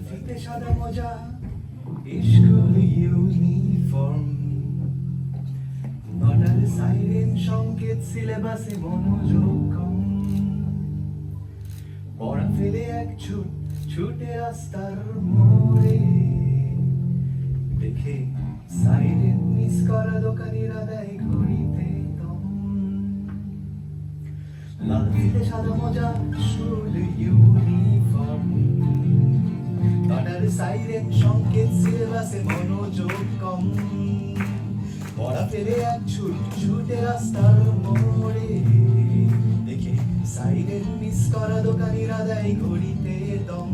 ফিতে সাদা মজা স্কুল ইউনিফর্ম, নটার সাইরেন সংকেত, সিলেবাসে মনোযোগ কম। পড়া ফেলে এক ছুটে রাস্তার মোড়ে, দেখে সাইরেন মিস করা দোকানিরা দেয় ঘড়িতে দম। লাল ফিতে সাদা মজা স্কুল ইউনিফর্ম, নটার সাইরেন সংকেত, সিলেবাসে মনোযোগ কম। পড়া ফেলে এক ছুটে রাস্তার মোড়ে, দেখে সাইরেন মিস করা দোকানিরা দেয় ঘড়িতে দম।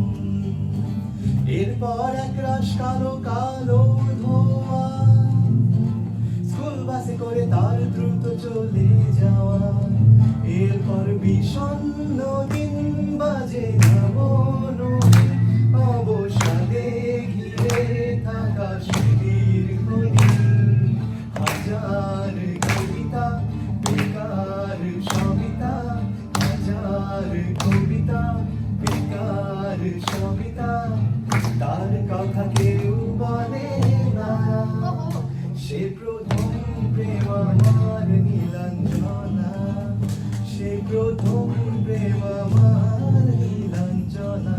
এরপর এক রাশ কালো কালো ধোঁয়া, স্কুল বাসে করে তার দ্রুত চলে যাওয়া। এরপর বিষণ্ণ দিন বাজে অবসাদে ঘিরে থাকা স্মৃতির খনি। হাজার কবিতা বেকার সবিতা, হাজার কবিতা বেকার সবিতা, তার কথা কেউ বলে না। সে প্রথম প্রেম আমার নীলাঞ্জনা, সে প্রথম প্রেম আমার নীলাঞ্জনা।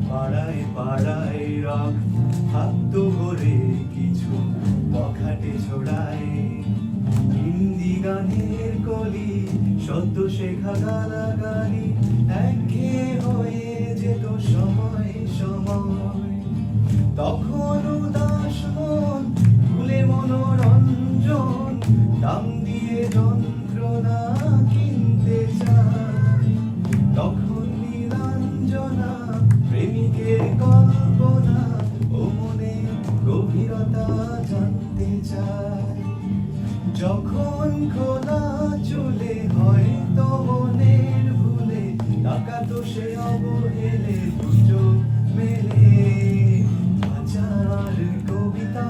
পাড়ায় পাড়ায় রাখ থাকতো ঘরে কিছু বখাটে ছড়ায়, হিন্দি গানের কলি সদ্য শেখা গালাগালি একঘেয়ে হয়ে যেত সময় সময়। তখন উদাস মন ভুলে মনোরঞ্জন, দাম দিয়ে যন্ত্রণা কিনতে চায়। তখন নীলাঞ্জনা প্রেমিকের কল্পনা ও মনে গভীরতা জানতে চায়। যখন খোলা চুলে হয়তো মনের ভুলে তাকাতো সে অবহেলে দুটো মেলে। হাজার কবিতা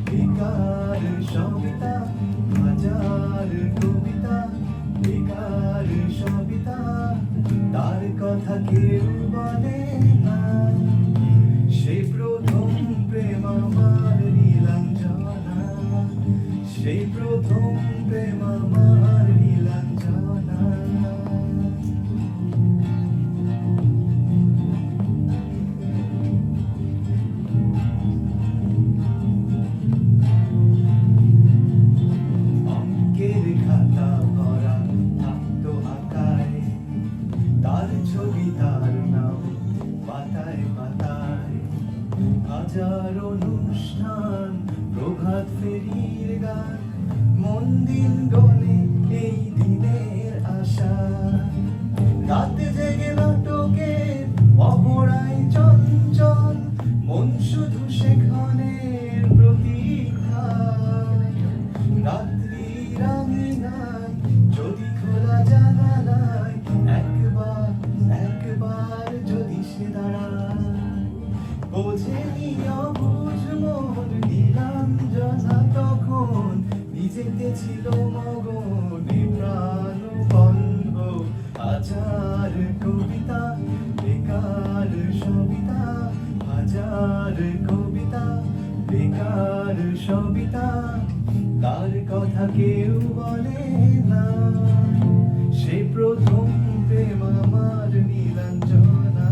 বেকার সবিতা, হাজার কবিতা বেকার সবিতা, তার কথা কেউ বলে না। সে প্রথম প্রেম আমার নীলাঞ্জনা, সেই প্রথম প্রেম আমার নীলাঞ্জনা। অঙ্কের খাতা ভরা থাকতো আঁকায়, তার ছবি তার নাম পাতায় পাতায়। হাজার অনুষ্ঠান প্রভাত ফেরির গান, মন দিন গলে এই দিনের আশা। রাতে জেগে নাটকের অপরায় চঞ্চল, মন শুধু সেখানের প্রতীক্ষায়। রাত্রি রাঙিনায় যদি খোলা জানালায় একবার যদি সে দাঁড়ায়। বোঝেনি অবুঝ মন নীলাঞ্জনা তখন, নিজেতে ছিল মগনে প্রাণবঙ্গ। হাজার কবিতা বেকার সবিতা, হাজার কবিতা বেকার সবিতা, তার কথা কেউ বলে না। সে প্রথম প্রেম আমার নীলাঞ্জনা,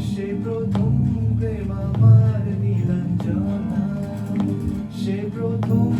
সে প্রথম প্রেম আমার নীলাঞ্জনা, সে প্রথম